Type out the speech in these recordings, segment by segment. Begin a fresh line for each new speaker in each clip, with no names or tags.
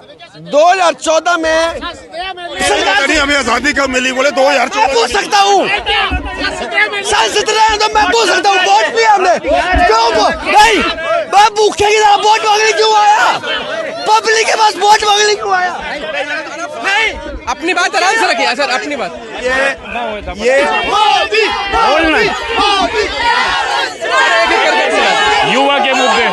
2014 में
हमें आजादी कब मिली? बोले 2014।
पूछ सकता हूँ, सांसद रहे तो मैं पूछ सकता हूँ। वोट भी हमने क्यों नहीं? मैं भूखे की तरह वोट मांगने क्यों आया? पब्लिक के पास वोट मांगने क्यों आया?
नहीं, अपनी बात आराम से रखिए सर, अपनी बात।
ये
युवा के मुद्दे।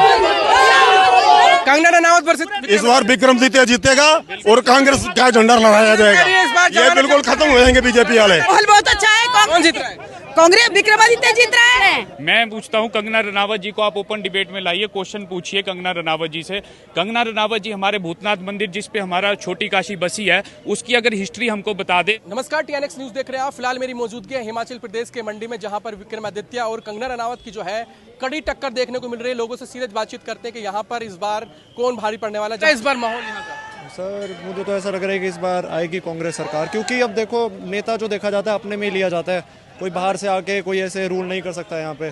कंगना रनावत वर्सेस
इस बार विक्रमादित्य जीतेगा और कांग्रेस का झंडा लहराया जाएगा। ये बिल्कुल खत्म हो जाएंगे बीजेपी वाले।
माहौल बहुत अच्छा है।
कौन जीत रहा है?
कांग्रेस विक्रमादित्य जीत रहा है।
मैं पूछता हूं कंगना रनावत जी को आप ओपन डिबेट में लाइए, क्वेश्चन पूछिए कंगना रनावत जी से। कंगना रनावत जी हमारे भूतनाथ मंदिर जिस पे हमारा छोटी काशी बसी है उसकी अगर हिस्ट्री हमको बता दे।
नमस्कार, TNX न्यूज देख रहे हैं आप। फिलहाल मेरी मौजूदगी है हिमाचल प्रदेश के मंडी में, जहां पर विक्रमादित्य और कंगना रनावत की जो है कड़ी टक्कर देखने को मिल रही है। लोगों से सीधे बातचीत करते हैं कि यहाँ पर इस बार कौन भारी पड़ने वाला है। इस बार माहौल यहाँ का
सर, मुझे तो ऐसा लग रहा है कि इस बार आएगी कांग्रेस सरकार, क्योंकि अब देखो नेता जो देखा जाता है अपने में ही लिया जाता है। कोई बाहर से आके कोई ऐसे रूल नहीं कर सकता यहाँ पे।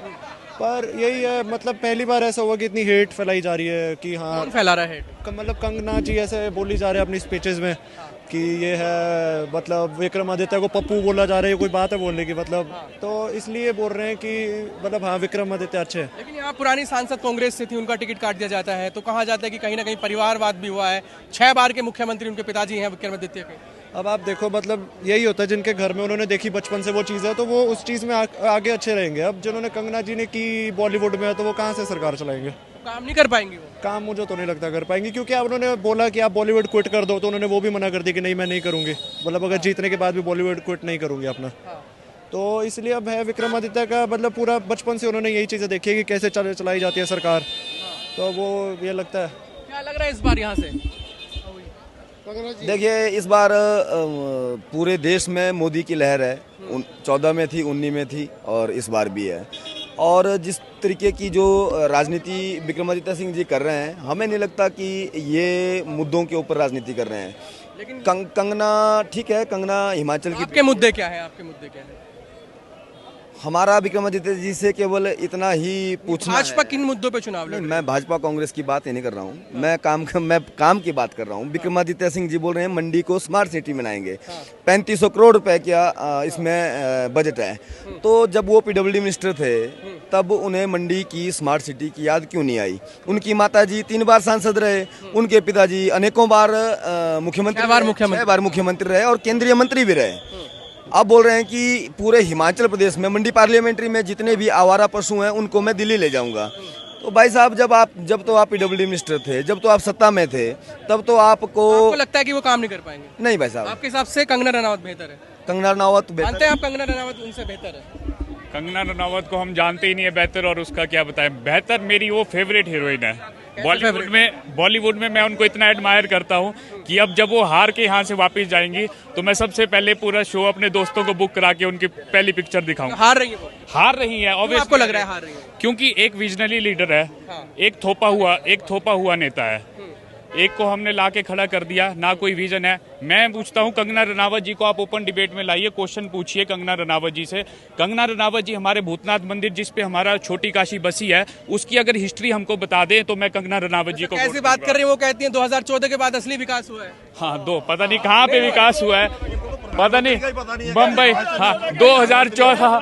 पर यही है, मतलब पहली बार ऐसा हुआ कि इतनी हेट फैलाई जा रही है कि हाँ
कौन फैला रहा है हेट?
मतलब कंगना जी ऐसे बोली जा रहे हैं अपनी स्पीचेस में कि ये है, मतलब विक्रमादित्य को पप्पू बोला जा रहा है। कोई बात है बोलने की, मतलब तो इसलिए बोल रहे हैं कि मतलब हाँ विक्रमादित्य अच्छे हैं।
लेकिन यहाँ पुरानी सांसद कांग्रेस से थी, उनका टिकट काट दिया जाता है, तो कहा जाता है कि कहीं ना कहीं परिवारवाद भी हुआ है। 6 बार के मुख्यमंत्री उनके पिताजी हैं विक्रमादित्य के।
अब आप देखो, मतलब यही होता है जिनके घर में उन्होंने देखी बचपन से वो चीज़ है तो वो उस चीज़ में आगे अच्छे रहेंगे। अब जिन्होंने कंगना जी ने की बॉलीवुड में, तो वो कहाँ से सरकार चलाएंगे?
काम नहीं कर पाएंगे वो।
काम मुझे तो नहीं लगता कर पाएंगे, क्योंकि अब उन्होंने बोला कि आप बॉलीवुड क्विट कर दो, तो उन्होंने वो भी मना कर दिया कि नहीं मैं नहीं करूँगी। मतलब अगर जीतने के बाद भी बॉलीवुड क्विट नहीं करूँगी अपना। तो इसलिए अब है विक्रमादित्य का, मतलब पूरा बचपन से उन्होंने यही चीज़ें देखी है कि कैसे चलाई जाती है सरकार। तो वो ये लगता है।
क्या लग रहा है इस बार यहाँ से?
देखिए, इस बार पूरे देश में मोदी की लहर है। 14 में थी, 19 में थी और इस बार भी है। और जिस तरीके की जो राजनीति विक्रमादित्य सिंह जी कर रहे हैं, हमें नहीं लगता कि ये मुद्दों के ऊपर राजनीति कर रहे हैं।
लेकिन
कंगना ठीक है, कंगना हिमाचल की।
आपके मुद्दे क्या है? आपके मुद्दे क्या है?
हमारा विक्रमादित्य जी से केवल इतना ही पूछना
भाजपा
है।
किन मुद्दों पे चुनाव लड़
नहीं,
रही है?
मैं भाजपा कांग्रेस की बात नहीं कर रहा हूँ। मैं काम की बात कर रहा हूँ। विक्रमादित्य सिंह जी बोल रहे हैं मंडी को स्मार्ट सिटी बनाएंगे। 3500 करोड़ रुपए का इसमें बजट है। तो जब वो PWD मिनिस्टर थे तब उन्हें मंडी की स्मार्ट सिटी की याद क्यों नहीं आई? उनकी माताजी 3 बार सांसद रहे, उनके पिताजी अनेकों बार मुख्यमंत्री 6 बार मुख्यमंत्री रहे और केंद्रीय मंत्री भी रहे। अब बोल रहे हैं कि पूरे हिमाचल प्रदेश में मंडी पार्लियामेंट्री में जितने भी आवारा पशु हैं उनको मैं दिल्ली ले जाऊंगा। तो भाई साहब, जब तो आप PWD मिनिस्टर थे, जब तो आप सत्ता में थे, तब तो आपको
लगता है कि वो काम नहीं कर पाएंगे?
नहीं भाई साहब,
आपके हिसाब से कंगना रनावत बेहतर है?
कंगना रनावत
मानते हैं आप कंगना रनावत उनसे बेहतर है?
कंगना रनावत को हम जानते ही नहीं है बेहतर, और उसका क्या बताएं। बेहतर मेरी वो फेवरेट हीरोइन है बॉलीवुड में। मैं उनको इतना एडमायर करता हूँ कि अब जब वो हार के यहाँ से वापस जाएंगी तो मैं सबसे पहले पूरा शो अपने दोस्तों को बुक करा के उनकी पहली पिक्चर दिखाऊंगा।
हार रही है वो?
हार रही है ऑब्वियसली।
आपको लग रहा है हार रही है?
क्योंकि एक विजनरी लीडर है, एक थोपा हुआ नेता है। एक को हमने लाके खड़ा कर दिया, ना कोई विजन है। मैं पूछता हूं कंगना रनावत जी को आप ओपन डिबेट में लाइए, क्वेश्चन पूछिए कंगना रनावत जी से। कंगना रनावत जी हमारे भूतनाथ मंदिर जिस पे हमारा छोटी काशी बसी है उसकी अगर हिस्ट्री हमको बता दें तो मैं कंगना रनावत जी को
कैसी बात कर रही है? वो कहती है 2014 के बाद असली विकास हुआ है।
हाँ, पता नहीं कहाँ पे विकास हुआ है, पता नहीं बम्बई। हाँ, 2014।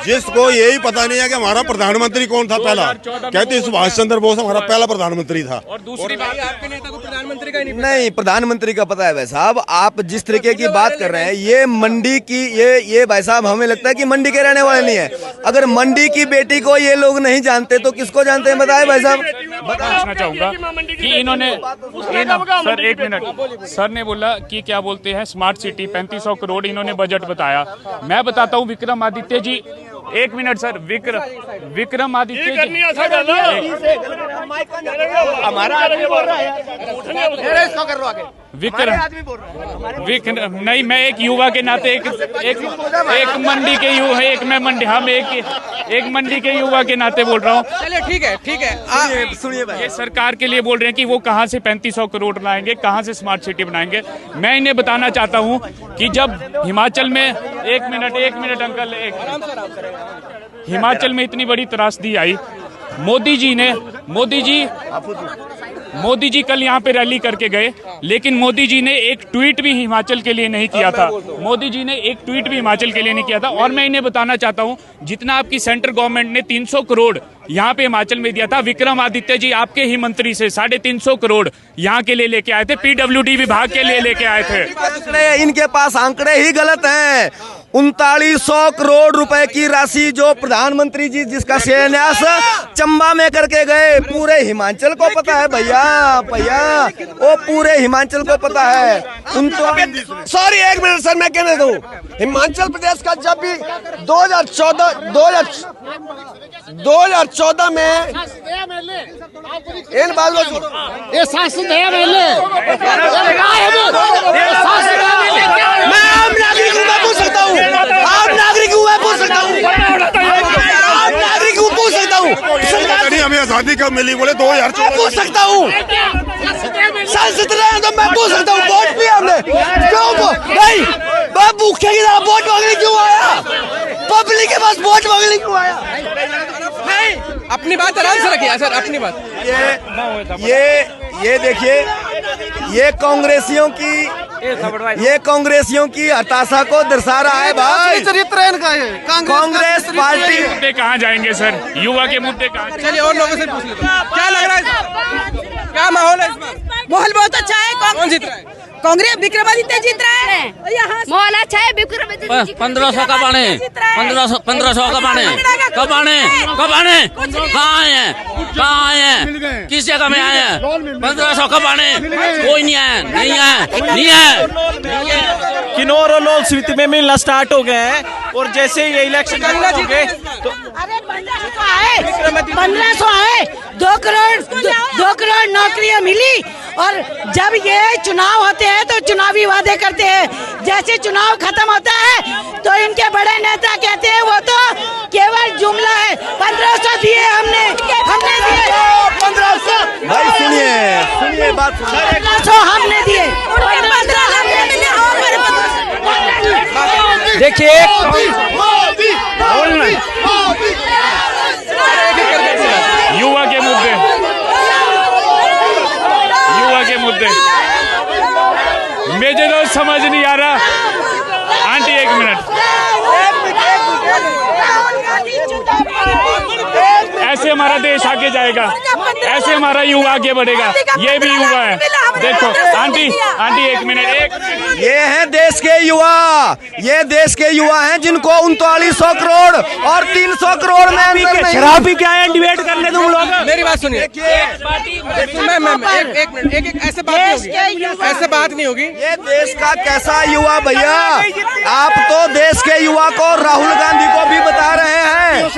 जिसको यही पता नहीं है कि हमारा प्रधानमंत्री कौन था पहला। कहते सुभाष चंद्र बोस हमारा पहला प्रधानमंत्री था।
और दूसरी बात,
आपके नेता को प्रधानमंत्री का ही
नहीं, प्रधानमंत्री का पता है भाई साहब। आप जिस तरीके की बात कर रहे हैं, ये मंडी की ये भाई साहब, हमें लगता है कि मंडी के रहने वाले नहीं है। अगर मंडी की बेटी को ये लोग नहीं जानते तो किसको जानते हैं बताए भाई साहब?
पूछना चाहूंगा कि इन्होंने सर 1 मिनट, सर ने बोला कि क्या बोलते हैं स्मार्ट सिटी 3500 करोड़ इन्होंने बजट बताया। मैं बताता हूँ विक्रमादित्य जी, 1 मिनट सर, विक्रमादित्य जी नहीं, मैं एक युवा के नाते एक मंडी के युवा है, एक मंडी के युवा के नाते बोल रहा हूँ।
चलिए ठीक है
सुनिए भाई,
ये सरकार के लिए बोल रहे हैं कि वो कहाँ से 3500 करोड़ लाएंगे, कहाँ से स्मार्ट सिटी बनाएंगे। मैं इन्हें बताना चाहता हूँ कि जब हिमाचल में 1 मिनट अंकल, हिमाचल में इतनी बड़ी त्रासदी आई, मोदी जी मोदी जी कल यहाँ पे रैली करके गए, लेकिन मोदी जी ने एक ट्वीट भी हिमाचल के लिए नहीं किया था। मोदी जी ने एक ट्वीट भी हिमाचल के लिए नहीं किया था। और मैं इन्हें बताना चाहता हूँ, जितना आपकी सेंट्रल गवर्नमेंट ने 300 करोड़ यहाँ पे हिमाचल में दिया था, विक्रमादित्य जी आपके ही मंत्री से 350 करोड़ यहाँ के लिए लेके आए थे, PWD विभाग के लिए लेके आए थे।
इनके पास आंकड़े ही गलत हैं। 3900 करोड़ रुपए की राशि जो प्रधानमंत्री जी जिसका शिलान्यास चंबा में करके गए, पूरे हिमाचल को पता है भैया, वो पूरे हिमाचल को पता है।
सॉरी एक मिनट सर, मैं कहने दूं, हिमाचल प्रदेश का जब भी 2014 में इन बात को ये सांसद है मैं आम नागरिक हूँ, मैं पूछ सकता हूँ, आम नागरिक हूँ, मैं पूछ सकता हूँ, आम नागरिक हूँ, पूछ सकता हूँ,
सरकार हमें आजादी कब मिली बोले 2014
पूछ सकता हूँ, सांसद रहे तो मैं पूछ सकता हूँ, वोट भी हमने क्यों नहीं, मैं भूखे की तरह वोट मांगने क्यों आया, पब्लिक के पास वोट मांगने क्यों आया?
नहीं, अपनी बात आराम से रखिए सर, अपनी बात।
ये देखिए, ये कांग्रेसियों की हताशा को दर्शा रहा है भाई।
चरित्र है इनका ये
कांग्रेस पार्टी
मुद्दे कहाँ जाएंगे सर, युवा के मुद्दे कहाँ?
चलिए और लोगों से पूछ लेते हैं, क्या लग रहा है, क्या माहौल है इस बार?
माहौल बहुत अच्छा है।
कौन जीत रहा है?
कांग्रेस विक्रमादित्य जीत रहा है।
माहौल अच्छा है। विक्रमादित्य
1500 कब आने, 1500 कब आने, कब आने, कब आने, कहाँ आए हैं, कहाँ आए हैं, किस जगह में आए हैं, 1500 कब आने, कोई नहीं आया, नहीं आया, नहीं आया।
किन्नौर और लाहौल स्पीति में मिलना स्टार्ट हो गए हैं, और जैसे ये इलेक्शन होंगे तो
1500 आए, 2 करोड़ नौकरियां मिली। और जब ये चुनाव होते हैं तो चुनावी वादे करते हैं, जैसे चुनाव खत्म होता है तो इनके बड़े नेता कहते हैं वो तो केवल जुमला है। 1500 दिए हमने दिए 1500।
भाई सुनिए बात,
1500 हमने दिए, 15 हमने मिले।
देखिए
युवा के मुद्दे मुझे तो समझ नहीं आ रहा। आंटी एक मिनट, ऐसे हमारा देश आगे जाएगा, ऐसे हमारा युवा आगे बढ़ेगा। ये भी युवा है, देखो आंटी एक मिनट।
ये हैं देश के युवा, ये देश के युवा हैं जिनको 3900 करोड़ और 300 करोड़ में
शराब पी के आए, डिबेट करने तुम लोग।
मेरी बात सुनिए, एक मिनट, एक ऐसे बात नहीं होगी, ऐसे बात नहीं होगी।
ये देश का कैसा युवा भैया, आप तो देश के युवा को राहुल गांधी को भी बता रहे हैं।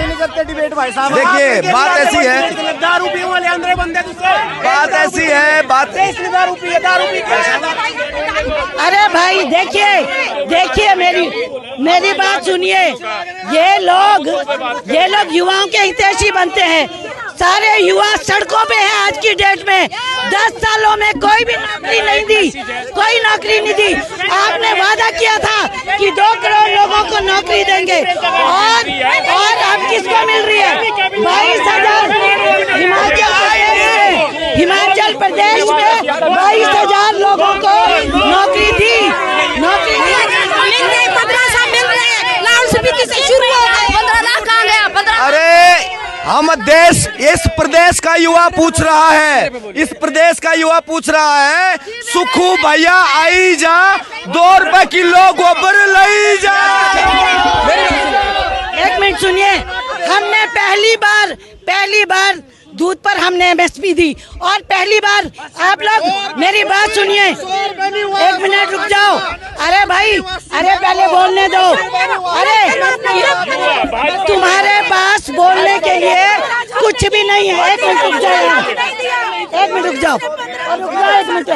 देखिए बात ऐसी है,
दारू पीने वाले अंदर बंदे,
बात ऐसी है,
दारू पी।
अरे भाई देखिए मेरी बात सुनिए। ये लोग युवाओं के हितैषी बनते हैं। सारे युवा सड़कों पे हैं आज की डेट में। 10 सालों में कोई भी नौकरी नहीं दी, कोई नौकरी नहीं दी। आपने वादा किया था कि 2 करोड़ लोगों को नौकरी देंगे, और अब किसको मिल रही है? 22,000। हिमाचल प्रदेश में 22,000 लोगों को नौकरी दी।
1500 मिल रहे हैं। लाहौल स्पीति से शुरू हो गए, 15 लाख कहाँ गया? 15
अरे हम देश, इस प्रदेश का युवा पूछ रहा है, इस प्रदेश का युवा पूछ रहा है, सुखू भैया आई जा, 2 रुपए किलो गोबर लाई जा।
एक मिनट सुनिए, हमने पहली बार दूध पर हमने MSP दी, और पहली बार आप लोग मेरी बात सुनिए, 1 मिनट रुक जाओ। अरे भाई, अरे पहले बोलने दो। अरे तुम्हारे पास बोलने के लिए कुछ भी नहीं है। 1 मिनट रुक जाओ, 1 मिनट रुक जाओ, 1 मिनट।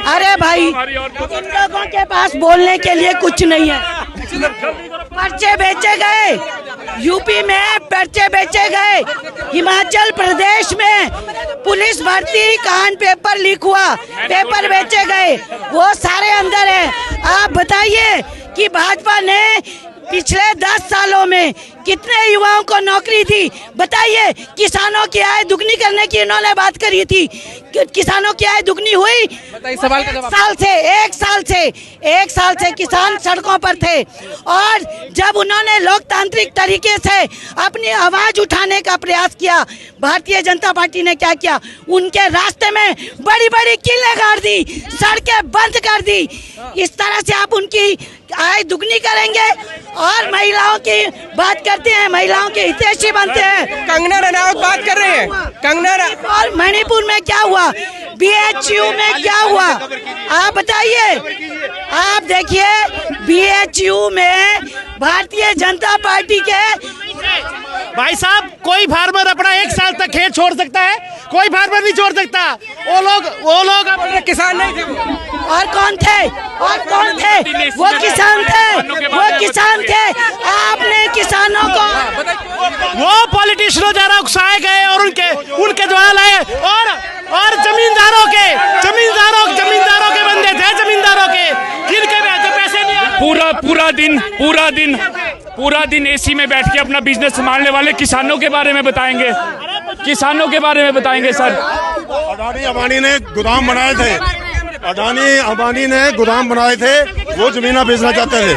अरे भाई, इन लोगों के पास बोलने के लिए कुछ नहीं है। पर्चे बेचे गए, यूपी में पर्चे बेचे गए, हिमाचल प्रदेश में पुलिस भर्ती कान पेपर लीक हुआ, पेपर बेचे गए, वो सारे अंदर है। आप बताइए कि भाजपा ने पिछले 10 सालों में कितने युवाओं को नौकरी थी बताइए। किसानों की आय दुगनी करने की इन्होंने बात करी थी, किसानों की आय दुगनी हुई?
बताइए सवाल का जवाब।
एक साल से किसान सड़कों पर थे, और जब उन्होंने लोकतांत्रिक तरीके से अपनी आवाज उठाने का प्रयास किया, भारतीय जनता पार्टी ने क्या किया? उनके रास्ते में बड़ी बड़ी किलें गाड़ दी, सड़कें बंद कर दी। इस तरह से आप उनकी आय दुगनी करेंगे और महिलाओं की बात करते हैं, महिलाओं के हितैषी बनते हैं।
कंगना रनावत बात कर रहे हैं।
और मणिपुर में क्या हुआ, BHU में क्या हुआ, आप बताइए। आप देखिए BHU में भारतीय जनता पार्टी के
भाई साहब, कोई फार्मर अपना 1 साल तक खेत छोड़ सकता है, कोई फार्मर नहीं छोड़ सकता। वो लोग
अपने किसान नहीं थे।
और कौन थे? वो किसान थे। आपने किसानों को,
वो पॉलिटिशियनों द्वारा उकसाए गए और उनके द्वारा लाए, और जमींदारों के बंदे थे, जमींदारों के, जिनके पैसे नहीं।
पूरा दिन एसी में बैठ के अपना बिजनेस संभालने वाले किसानों के बारे में बताएंगे, किसानों के बारे में बताएंगे सर।
अडानी अंबानी ने गोदाम बनाए थे, अडानी अंबानी ने गोदाम बनाए थे, वो जमीना बेचना चाहते थे।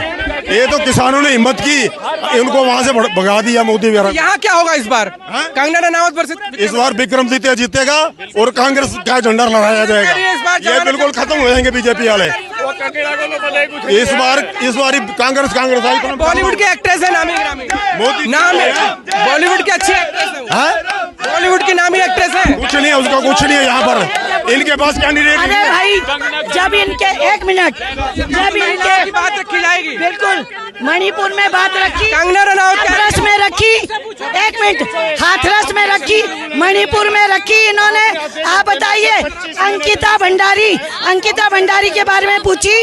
ये तो किसानों ने हिम्मत की, इनको वहाँ से भगा दिया मोदी वगैरह।
यहाँ क्या होगा इस बार? कंगना रनावत वर्सेस
इस बार विक्रमादित्य जीतेगा और कांग्रेस का झंडा लहराया जाएगा। ये बिल्कुल खत्म हो जाएंगे बीजेपी वाले। इस बार कांग्रेस आई।
बॉलीवुड के एक्ट्रेस है नामी
मोदी
नाम है, बॉलीवुड के अच्छे एक्ट्रेस है, बॉलीवुड की नामी एक्ट्रेस है।
कुछ नहीं है उसका, कुछ नहीं है यहाँ पर। इनके पास कैंडिडेट
अरे भाई, जब इनके
बात रखी जाएगी,
बिल्कुल मणिपुर में बात रखी,
कंगना रनावत
हाथरस में रखी, 1 मिनट, हाथरस में रखी, मणिपुर में रखी इन्होंने। आप बताइए, अंकिता भंडारी के बारे में पूछी।